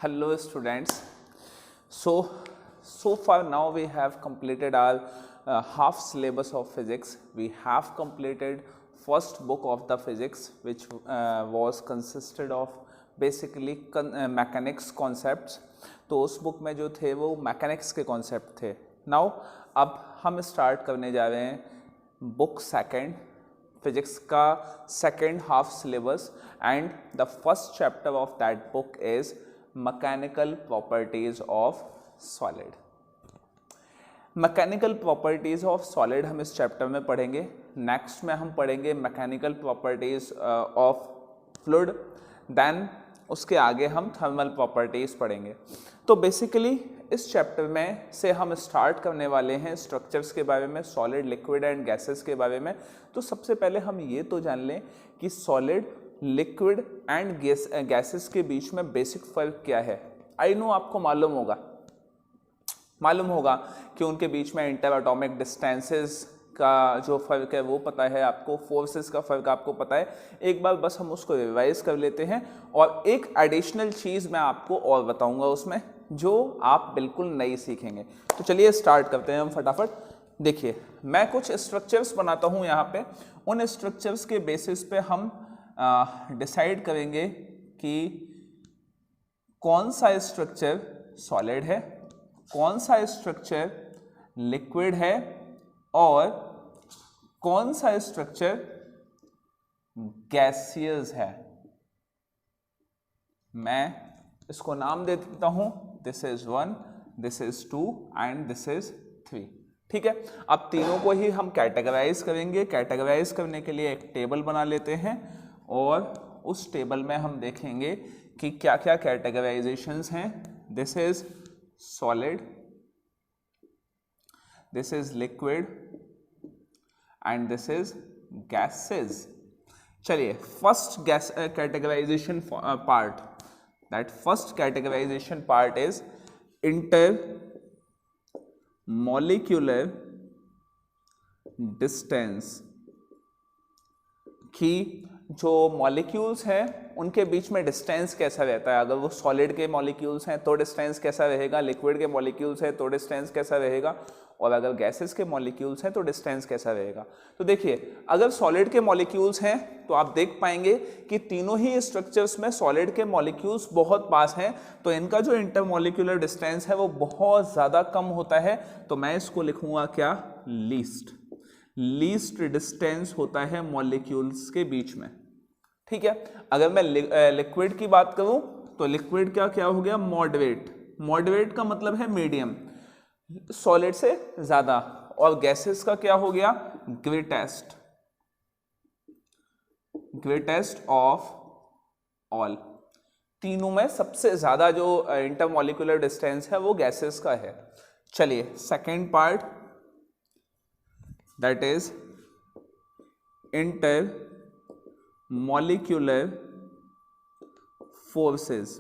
Hello students. So far now we have completed our half syllabus of physics. We have completed first book of the physics, which was consisted of basically mechanics concepts. तो उस book में जो थे वो mechanics के concept थे. Now अब हम स्टार्ट करने जा रहे हैं बुक सेकेंड, फिजिक्स का second half syllabus, and the first chapter of that book is mechanical properties of solid. Mechanical properties of solid हम इस चैप्टर में पढ़ेंगे. नेक्स्ट में हम पढ़ेंगे mechanical properties of fluid, then उसके आगे हम थर्मल प्रॉपर्टीज पढ़ेंगे. तो बेसिकली इस चैप्टर में से हम स्टार्ट करने वाले हैं स्ट्रक्चर्स के बारे में, सॉलिड, लिक्विड एंड गैसेस के बारे में. तो सबसे पहले हम ये तो जान लें कि सॉलिड, लिक्विड एंड गैसेस के बीच में बेसिक फ़र्क क्या है. आई नो आपको मालूम होगा कि उनके बीच में इंटर एटॉमिक डिस्टेंसेस का जो फ़र्क है वो पता है आपको, फोर्सेस का फ़र्क आपको पता है. एक बार बस हम उसको रिवाइज कर लेते हैं और एक एडिशनल चीज़ मैं आपको और बताऊंगा उसमें, जो आप बिल्कुल नई सीखेंगे. तो चलिए स्टार्ट करते हैं हम फटाफट. देखिए, मैं कुछ स्ट्रक्चर्स बनाता हूँ यहाँ पे. उन स्ट्रक्चर्स के बेसिस पे हम डिसाइड करेंगे कि कौन सा स्ट्रक्चर सॉलिड है, कौन सा स्ट्रक्चर लिक्विड है और कौन सा स्ट्रक्चर गैसियस है. मैं इसको नाम दे देता हूं, this is 1, this is 2 and this is 3. ठीक है, अब तीनों को ही हम कैटेगराइज करेंगे. कैटेगराइज करने के लिए एक टेबल बना लेते हैं और उस टेबल में हम देखेंगे कि क्या क्या कैटेगराइजेशंस हैं. This is solid, this is liquid and this is gases. चलिए, first gas categorisation part, that first categorisation part is intermolecular distance. कि जो मॉलिक्यूल्स हैं उनके बीच में डिस्टेंस कैसा रहता है. अगर वो सॉलिड के मॉलिक्यूल्स हैं तो डिस्टेंस कैसा रहेगा, लिक्विड के मॉलिक्यूल्स हैं तो डिस्टेंस कैसा रहेगा, और अगर गैसेस के मॉलिक्यूल्स हैं तो डिस्टेंस कैसा रहेगा. तो देखिए, अगर सॉलिड के मॉलिक्यूल्स हैं तो आप देख पाएंगे कि तीनों ही स्ट्रक्चर्स में सॉलिड के मॉलिक्यूल्स बहुत पास हैं, तो इनका जो इंटरमॉलिक्यूलर डिस्टेंस है वो बहुत ज़्यादा कम होता है. तो मैं इसको लिखूंगा क्या, लीस्ट डिस्टेंस होता है मॉलिक्यूल्स के बीच में. ठीक है, अगर मैं लिक्विड की बात करूं तो लिक्विड का क्या हो गया, मॉडरेट का मतलब है मीडियम, सॉलिड से ज्यादा. और गैसेस का क्या हो गया, ग्रेटेस्ट ऑफ ऑल. तीनों में सबसे ज्यादा जो इंटरमॉलिक्यूलर डिस्टेंस है वो गैसेस का है. चलिए, second part, that is inter molecular forces.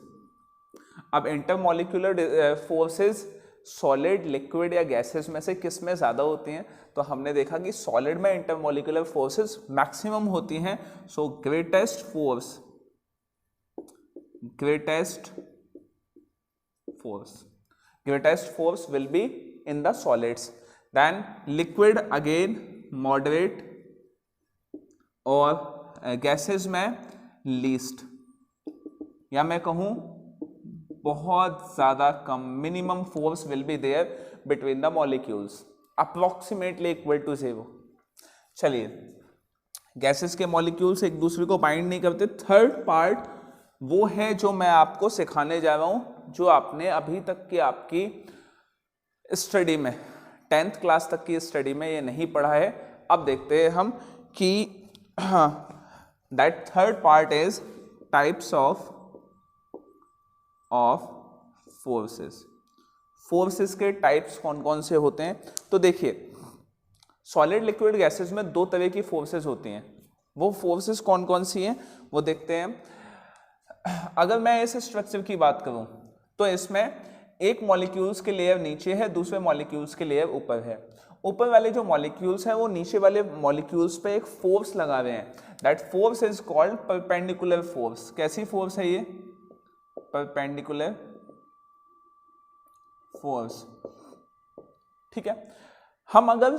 अब इंटरमॉलिक्यूलर फोर्सेस सॉलिड, लिक्विड या गैसेस में से किस में ज़्यादा होती हैं. तो हमने देखा कि सॉलिड में इंटरमॉलिक्यूलर फोर्सेस मैक्सिमम होती हैं. So greatest force will be in the solids. Then liquid again moderate, और गैसेस में लीस्ट, या मैं कहूं बहुत ज्यादा कम, minimum force will be there between the molecules, approximately equal to 0. चलिए, गैसेस के मॉलिक्यूल्स एक दूसरे को बाइंड नहीं करते. थर्ड पार्ट वो है जो मैं आपको सिखाने जा रहा हूं, जो आपने अभी तक की आपकी स्टडी में, 10th क्लास तक की स्टडी में ये नहीं पढ़ा है. अब देखते हैं हम कि that third part is types of forces के टाइप्स कौन कौन से होते हैं. तो देखिए, सॉलिड, लिक्विड, गैसेस में दो तरह की फोर्सेस होती हैं. वो फोर्सेस कौन कौन सी हैं वो देखते हैं. अगर मैं इस स्ट्रक्चर की बात करूं तो इसमें एक मॉलिक्यूल्स के लेयर नीचे है, दूसरे मॉलिक्यूल्स के लेयर ऊपर है. ऊपर वाले जो मॉलिक्यूल्स हैं वो नीचे वाले मॉलिक्यूल्स पे एक फोर्स लगा रहे हैं. That force is called perpendicular force. कैसी फोर्स है ये? Perpendicular force. ठीक है, हम अगर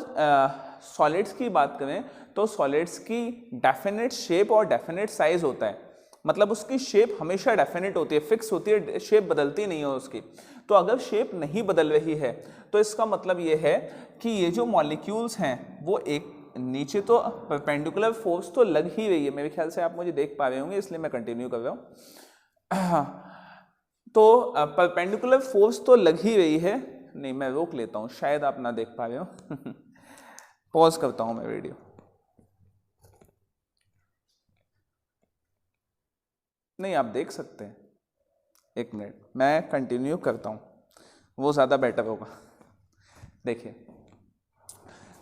सॉलिड्स की बात करें तो सॉलिड्स की डेफिनेट शेप और डेफिनेट साइज होता है, मतलब उसकी शेप हमेशा डेफिनेट होती है, फिक्स होती है, शेप बदलती नहीं है उसकी। तो अगर शेप नहीं बदल रही है तो इसका मतलब ये है कि ये जो मॉलिक्यूल्स हैं वो एक नीचे तो परपेंडिकुलर फोर्स तो लग ही रही है, मेरे ख्याल से आप मुझे देख पा रहे होंगे इसलिए मैं कंटिन्यू कर रहा हूँ। तो परपेंडिकुलर फोर्स तो लग ही रही है, नहीं मैं रोक लेता हूँ, शायद आप ना देख पा रहे हो। पॉज करता हूँ मैं वीडियो। नहीं आप देख सकते हैं, एक मिनट मैं कंटिन्यू करता हूँ, वो ज़्यादा बेटर होगा। देखिए,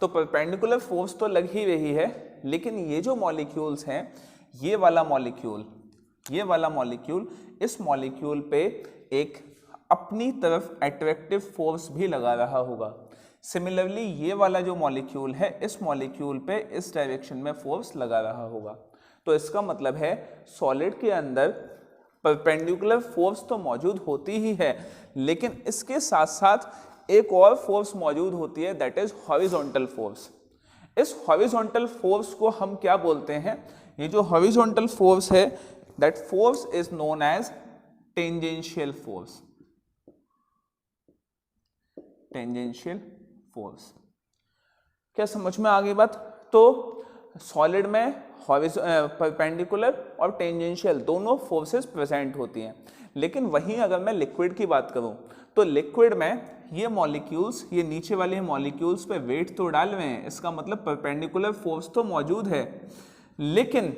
तो परपेंडिकुलर फोर्स तो लग ही रही है, लेकिन ये जो मॉलिक्यूल्स हैं, ये वाला मॉलिक्यूल इस मॉलिक्यूल पे एक अपनी तरफ एट्रैक्टिव फोर्स भी लगा रहा होगा। सिमिलरली ये वाला जो मॉलिक्यूल है, इस मॉलिक्यूल पे इस डायरेक्शन में फोर्स लगा रहा होगा। तो इसका मतलब है सॉलिड के अंदर परपेंडिकुलर फोर्स तो मौजूद होती ही है, लेकिन इसके साथ साथ एक और फोर्स मौजूद होती है, दैट इज हॉरिजॉन्टल फोर्स। इस हॉरिजॉन्टल फोर्स को हम क्या बोलते हैं? ये जो हॉरिजॉन्टल फोर्स है, that force is known as tangential force. Tangential force, क्या समझ में आ गई बात? तो सॉलिड में परपेंडिकुलर और टेंजेंशियल दोनों फोर्सेस प्रेजेंट होती हैं, लेकिन वहीं अगर मैं लिक्विड की बात करूं तो लिक्विड में ये मॉलिक्यूल्स, ये नीचे वाले मॉलिक्यूल्स पे वेट तो डाल रहे हैं, इसका मतलब परपेंडिकुलर फोर्स तो मौजूद है, लेकिन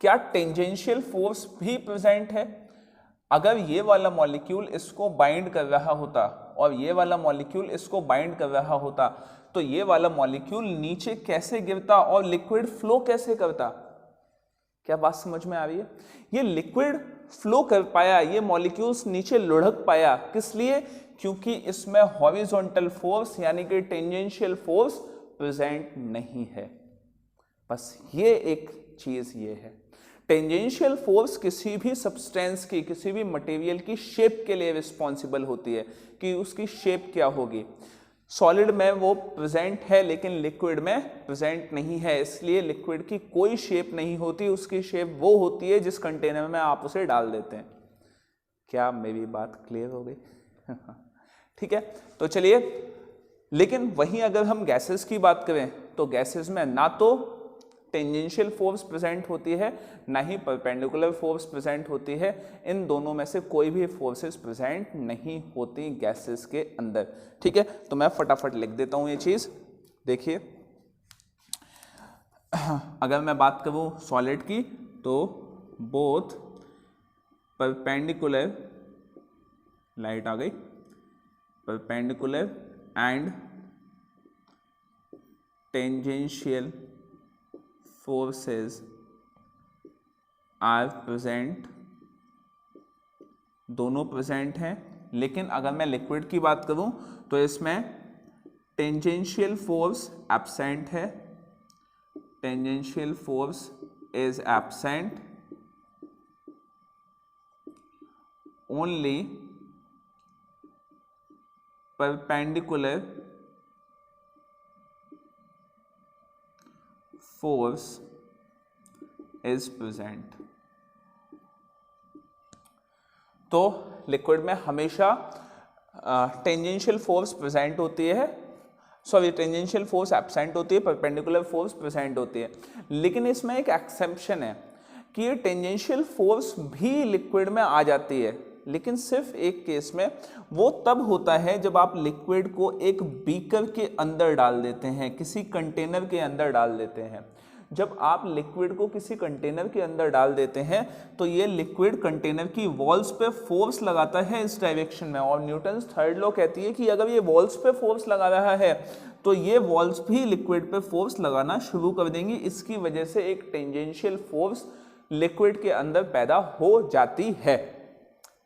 क्या टेंजेंशियल फोर्स भी प्रेजेंट है? अगर ये वाला मॉलिक्यूल इसको बाइंड कर रहा होता और ये वाला मॉलिक्यूल इसको बाइंड कर रहा होता, तो ये वाला मॉलिक्यूल नीचे कैसे गिरता और लिक्विड फ्लो कैसे करता? क्या बात समझ में आ रही है? ये लिक्विड फ्लो कर पाया, ये मॉलिक्यूल्स नीचे लुढ़क पाया, किस लिए? क्योंकि इसमें हॉरिजॉन्टल फोर्स यानी कि टेंजेंशियल फोर्स प्रेजेंट नहीं है। बस ये एक चीज ये है, टेंजेंशियल फोर्स किसी भी सब्सटेंस की, किसी भी मटेरियल की शेप के लिए रिस्पॉन्सिबल होती है कि उसकी शेप क्या होगी। सॉलिड में वो प्रेजेंट है लेकिन लिक्विड में प्रेजेंट नहीं है, इसलिए लिक्विड की कोई शेप नहीं होती, उसकी शेप वो होती है जिस कंटेनर में आप उसे डाल देते हैं। क्या मेरी बात क्लियर हो गई? ठीक है, तो चलिए, लेकिन वहीं अगर हम गैसेस की बात करें तो गैसेस में ना तो टेंजेंशियल फोर्स प्रेजेंट होती है, ना ही परपेंडिकुलर फोर्स प्रेजेंट होती है। इन दोनों में से कोई भी फोर्सेस प्रेजेंट नहीं होती गैसेस के अंदर। ठीक है, तो मैं फटाफट लिख देता हूं ये चीज। देखिए, अगर मैं बात करूं सॉलिड की तो बोथ परपेंडिकुलर, लाइट आ गई, perpendicular and tangential forces are present, दोनों प्रेजेंट हैं। लेकिन अगर मैं लिक्विड की बात करूं तो इसमें टेंजेंशियल फोर्स एब्सेंट है, tangential force is absent, only perpendicular force is present. तो लिक्विड में हमेशा टेंजेंशियल फोर्स प्रेजेंट होती है, सॉरी टेंजेंशियल फोर्स एब्सेंट होती है, परपेंडिकुलर फोर्स प्रेजेंट होती है। लेकिन इसमें एक एक्सेप्शन है कि ये टेंजेंशियल फोर्स भी लिक्विड में आ जाती है, लेकिन सिर्फ एक केस में। वो तब होता है जब आप लिक्विड को एक बीकर के अंदर डाल देते हैं, किसी कंटेनर के अंदर डाल देते हैं। जब आप लिक्विड को किसी कंटेनर के अंदर डाल देते हैं तो ये लिक्विड कंटेनर की वॉल्स पे फोर्स लगाता है इस डायरेक्शन में, और न्यूटन्स थर्ड लॉ कहती है कि अगर ये वॉल्स पे फोर्स लगा रहा है तो ये वॉल्स भी लिक्विड पे फोर्स लगाना शुरू कर देंगी। इसकी वजह से एक टेंजेंशियल फोर्स लिक्विड के अंदर पैदा हो जाती है।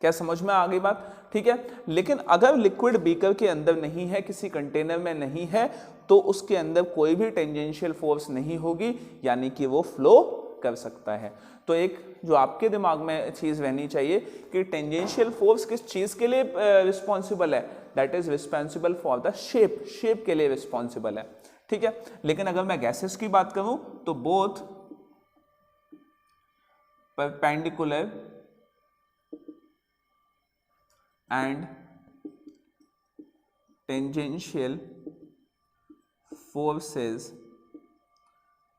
क्या समझ में आ गई बात? ठीक है, लेकिन अगर लिक्विड बीकर के अंदर नहीं है, किसी कंटेनर में नहीं है, तो उसके अंदर कोई भी टेंजेंशियल फोर्स नहीं होगी, यानी कि वो फ्लो कर सकता है। तो एक जो आपके दिमाग में चीज़ रहनी चाहिए कि टेंजेंशियल फोर्स किस चीज़ के लिए रिस्पॉन्सिबल है, that is responsible for the shape, shape के लिए रिस्पॉन्सिबल है, ठीक है। लेकिन अगर मैं गैसेस की बात करूं तो both perpendicular and tangential forces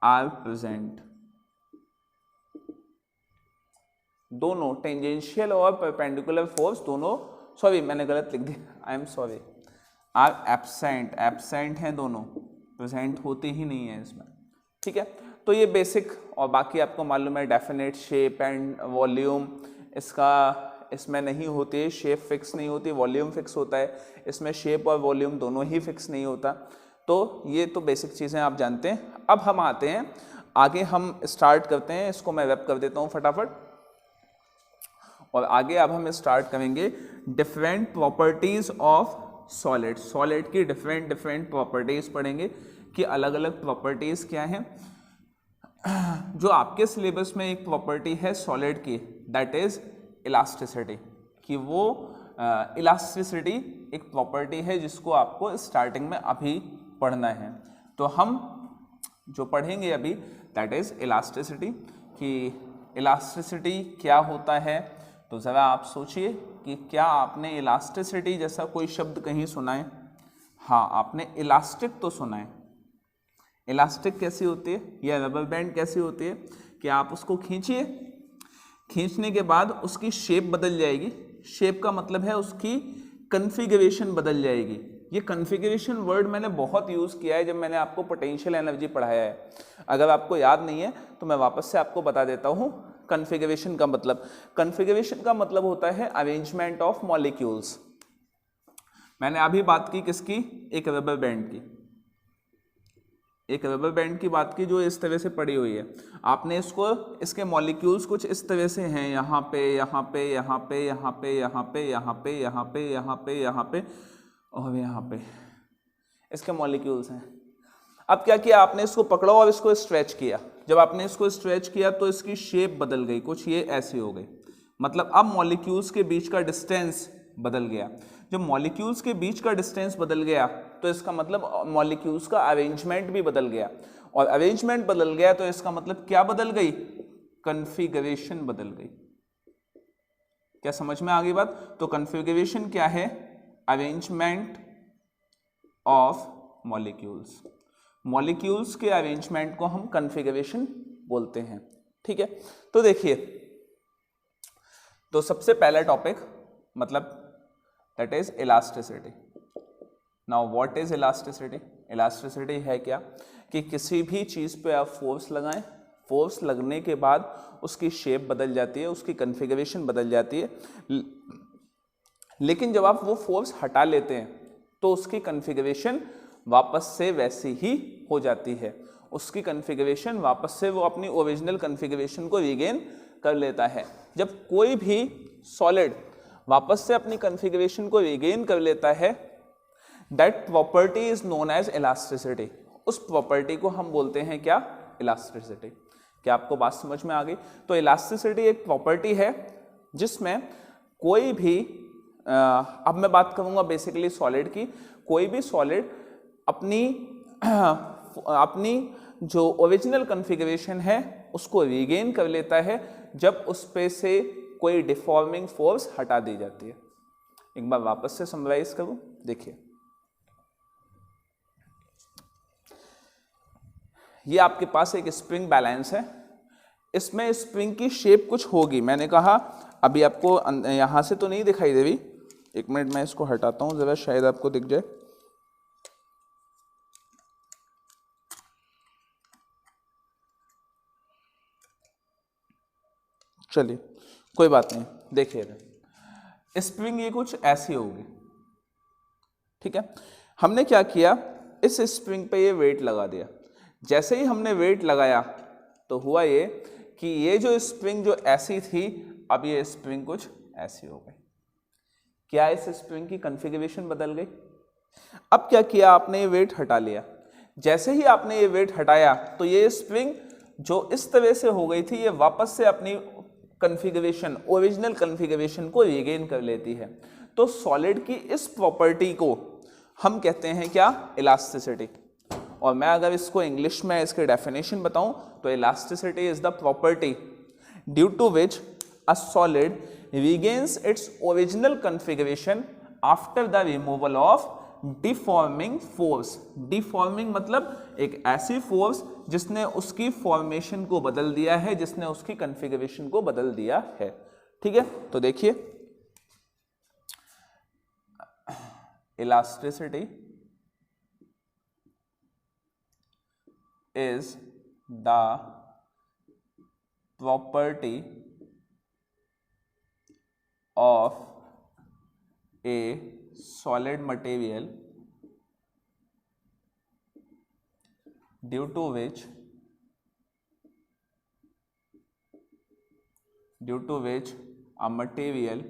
are present, दोनों टेंजेंशियल और परपेंडिकुलर फोर्स दोनों, सॉरी मैंने गलत लिख दिया, I am sorry, are absent, absent हैं दोनों, प्रेजेंट होती ही नहीं है इसमें, ठीक है। तो ये बेसिक, और बाकी आपको मालूम है डेफिनेट शेप एंड वॉल्यूम इसमें नहीं होती है, शेप फिक्स नहीं होती, वॉल्यूम फिक्स होता है, इसमें शेप और वॉल्यूम दोनों ही फिक्स नहीं होता। तो ये तो बेसिक चीज़ें आप जानते हैं। अब हम आते हैं आगे, हम स्टार्ट करते हैं, इसको मैं रैप कर देता हूँ फटाफट, और आगे अब हम स्टार्ट करेंगे different properties of solid. Solid की डिफरेंट प्रॉपर्टीज पढ़ेंगे कि अलग अलग प्रॉपर्टीज क्या हैं। जो आपके सिलेबस में एक प्रॉपर्टी है सॉलिड की, दैट इज इलास्टिसिटी, कि वो इलास्टिसिटी एक प्रॉपर्टी है जिसको आपको स्टार्टिंग में अभी पढ़ना है। तो हम जो पढ़ेंगे अभी दैट इज इलास्टिसिटी, कि इलास्टिसिटी क्या होता है। तो ज़रा आप सोचिए कि क्या आपने इलास्टिसिटी जैसा कोई शब्द कहीं सुना है? हाँ, आपने इलास्टिक तो सुना है। इलास्टिक कैसी होती है, या रबर बैंड कैसी होती है कि आप उसको खींचिए, खींचने के बाद उसकी शेप बदल जाएगी। शेप का मतलब है उसकी कन्फिगरेशन बदल जाएगी। ये कन्फिगरेशन वर्ड मैंने बहुत यूज़ किया है जब मैंने आपको पोटेंशियल एनर्जी पढ़ाया है। अगर आपको याद नहीं है तो मैं वापस से आपको बता देता हूँ। कन्फिगरेशन का मतलब होता है अरेंजमेंट ऑफ मॉलिक्यूल्स। मैंने अभी बात की किसकी, एक रबर बैंड की, एक रबर बैंड की बात की जो इस तरह से पड़ी हुई है। आपने इसको, इसके मॉलिक्यूल्स कुछ इस तरह से हैं, यहाँ पे यहाँ पे यहाँ पे यहाँ पे यहाँ पे यहाँ पे यहाँ पे यहाँ पे यहाँ पे और यहाँ पे इसके मॉलिक्यूल्स हैं। अब क्या किया आपने, इसको पकड़ा और इसको स्ट्रेच किया। जब आपने इसको स्ट्रेच किया तो इसकी शेप बदल गई, कुछ ये ऐसी हो गई। मतलब अब मॉलिक्यूल्स के बीच का डिस्टेंस बदल गया। जब मॉलिक्यूल्स के बीच का डिस्टेंस बदल गया तो इसका मतलब मॉलिक्यूल्स का अरेंजमेंट भी बदल गया, और अरेंजमेंट बदल गया तो इसका मतलब क्या बदल गई, कन्फिगरेशन बदल गई। क्या समझ में आ गई बात? तो कन्फिगरेशन क्या है, अरेंजमेंट ऑफ मॉलिक्यूल्स। मॉलिक्यूल्स के अरेंजमेंट को हम कन्फिगरेशन बोलते हैं, ठीक है। तो देखिए, तो सबसे पहला टॉपिक मतलब that is elasticity. Now what is elasticity? Elasticity है क्या कि किसी भी चीज़ पे आप फोर्स लगाएं, फोर्स लगने के बाद उसकी शेप बदल जाती है, उसकी कन्फिगरेशन बदल जाती है, लेकिन जब आप वो फोर्स हटा लेते हैं तो उसकी कन्फिगरेशन वापस से वैसी ही हो जाती है। उसकी कन्फिगरेशन वापस से वो अपनी ओरिजिनल कन्फिगरेशन को रिगेन कर लेता है। जब कोई भी सॉलिड वापस से अपनी कन्फिगरेशन को रिगेन कर लेता है, that property is known as elasticity. उस प्रॉपर्टी को हम बोलते हैं क्या, इलास्टिसिटी। क्या आपको बात समझ में आ गई? तो इलास्टिसिटी एक प्रॉपर्टी है जिसमें कोई भी अब मैं बात करूंगा बेसिकली सॉलिड की, कोई भी सॉलिड अपनी जो ओरिजिनल कन्फिगरेशन है उसको रिगेन कर लेता है जब उस पे से कोई डिफॉर्मिंग फोर्स हटा दी जाती है। एक बार वापस से समराइज करूं, देखिए ये आपके पास एक स्प्रिंग बैलेंस है, इसमें स्प्रिंग की शेप कुछ होगी। मैंने कहा अभी आपको यहां से तो नहीं दिखाई दे रही, एक मिनट मैं इसको हटाता हूं जरा, शायद आपको दिख जाए। चलिए कोई बात नहीं, देखिए स्प्रिंग ये कुछ ऐसी होगी, ठीक है। हमने क्या किया, इस स्प्रिंग पे ये वेट लगा दिया। जैसे ही हमने वेट लगाया तो हुआ ये कि ये जो स्प्रिंग जो ऐसी थी, अब ये स्प्रिंग कुछ ऐसी हो गई। क्या इस स्प्रिंग की कॉन्फ़िगरेशन बदल गई? अब क्या किया आपने, ये वेट हटा लिया। जैसे ही आपने ये वेट हटाया तो ये स्प्रिंग जो इस तरह से हो गई थी ये वापस से अपनी कन्फिगरेशन, ओरिजिनल कन्फिगरेशन को रीगेन कर लेती है। तो सॉलिड की इस प्रॉपर्टी को हम कहते हैं क्या, इलास्टिसिटी। और मैं अगर इसको इंग्लिश में इसके डेफिनेशन बताऊं तो elasticity is the property due to which a solid regains its original configuration after the removal of deforming force। deforming मतलब एक ऐसी फोर्स जिसने उसकी फॉर्मेशन को बदल दिया है, जिसने उसकी कन्फिगरेशन को बदल दिया है। ठीक है, तो देखिए elasticity is the property of a solid material due to which a material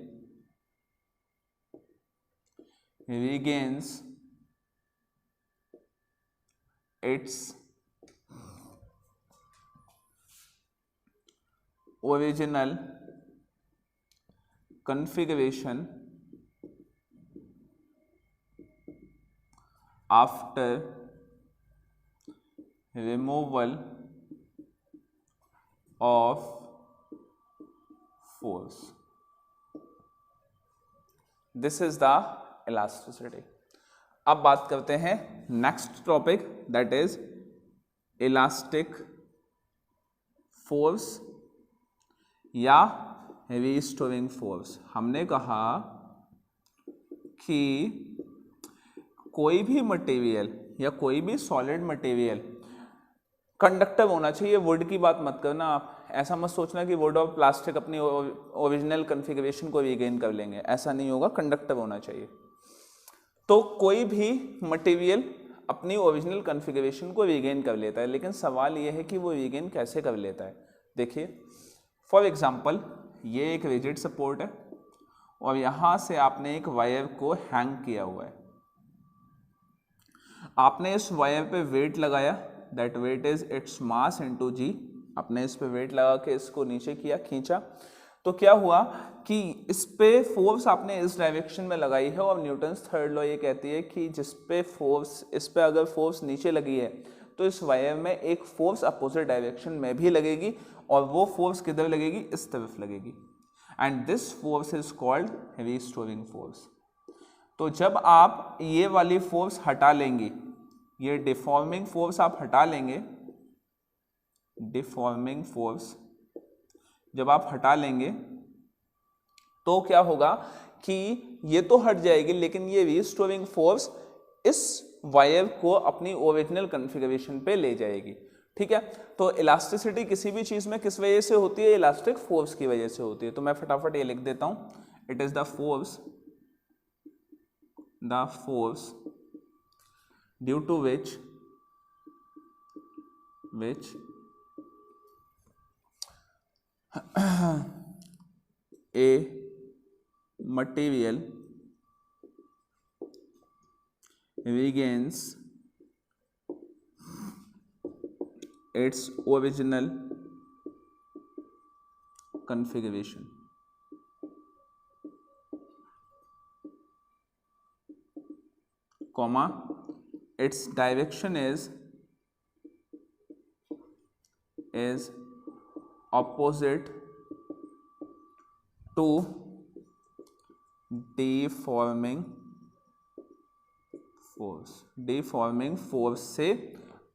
regains its original configuration after removal of force। This is the elasticity। अब बात करते हैं next topic, that is elastic force या restoring force. हमने कहा कि कोई भी मटेरियल या कोई भी सॉलिड मटेरियल कंडक्टिव होना चाहिए। वुड की बात मत करना आप, ऐसा मत सोचना कि वुड और प्लास्टिक अपनी ओरिजिनल कन्फिगरेशन को रीगेन कर लेंगे, ऐसा नहीं होगा, कंडक्टिव होना चाहिए। तो कोई भी मटेरियल अपनी ओरिजिनल कन्फिगरेशन को रीगेन कर लेता है, लेकिन सवाल यह है कि वो रीगेन कैसे कर लेता है। देखिए फॉर एग्जांपल ये एक रिजिड सपोर्ट है और यहाँ से आपने एक वायर को हैंग किया हुआ है। आपने इस वायर पे वेट लगाया, that weight is its mass into g. आपने इस पे वेट लगा के इसको नीचे किया, खींचा, तो क्या हुआ कि इस पे फोर्स आपने इस डायरेक्शन में लगाई है और न्यूटन्स थर्ड लॉ ये कहती है कि जिस पे फोर्स, इस पे अगर फोर्स नीचे लगी है तो इस वायर में एक फोर्स अपोजिट डायरेक्शन में भी लगेगी और वो फोर्स किधर लगेगी, इस तरफ लगेगी। And this force is called restoring force. तो जब आप ये वाली फोर्स हटा लेंगे, ये डिफॉर्मिंग फोर्स आप हटा लेंगे, डिफॉर्मिंग फोर्स जब आप हटा लेंगे तो क्या होगा कि ये तो हट जाएगी, लेकिन ये रीस्टोरिंग फोर्स इस वायर को अपनी ओरिजिनल कॉन्फ़िगरेशन पे ले जाएगी। ठीक है, तो इलास्टिसिटी किसी भी चीज में किस वजह से होती है, इलास्टिक फोर्स की वजह से होती है। तो मैं फटाफट ये लिख देता हूं, it is the force due to which a material regains its original configuration। comma its direction is opposite to deforming force. Deforming force से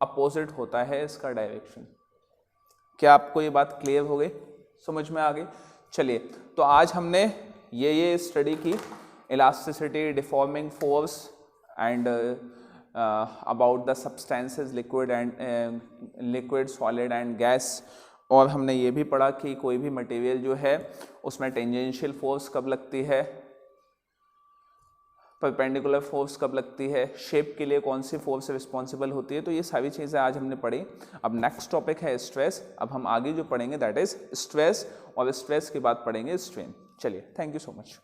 अपोजिट होता है इसका डायरेक्शन। क्या आपको ये बात क्लियर हो गई, समझ में आ गई? चलिए, तो आज हमने ये स्टडी की, elasticity, deforming force and about the substances liquid, solid and gas. और हमने ये भी पढ़ा कि कोई भी मटेरियल जो है उसमें टेंजेंशियल फोर्स कब लगती है, परपेंडिकुलर फोर्स कब लगती है, शेप के लिए कौन सी फोर्स रिस्पॉन्सिबल होती है। तो ये सारी चीज़ें आज हमने पढ़ी। अब नेक्स्ट टॉपिक है स्ट्रेस। अब हम आगे जो पढ़ेंगे दैट इज स्ट्रेस, और स्ट्रेस के बाद पढ़ेंगे स्ट्रेन। चलिए, थैंक यू सो मच।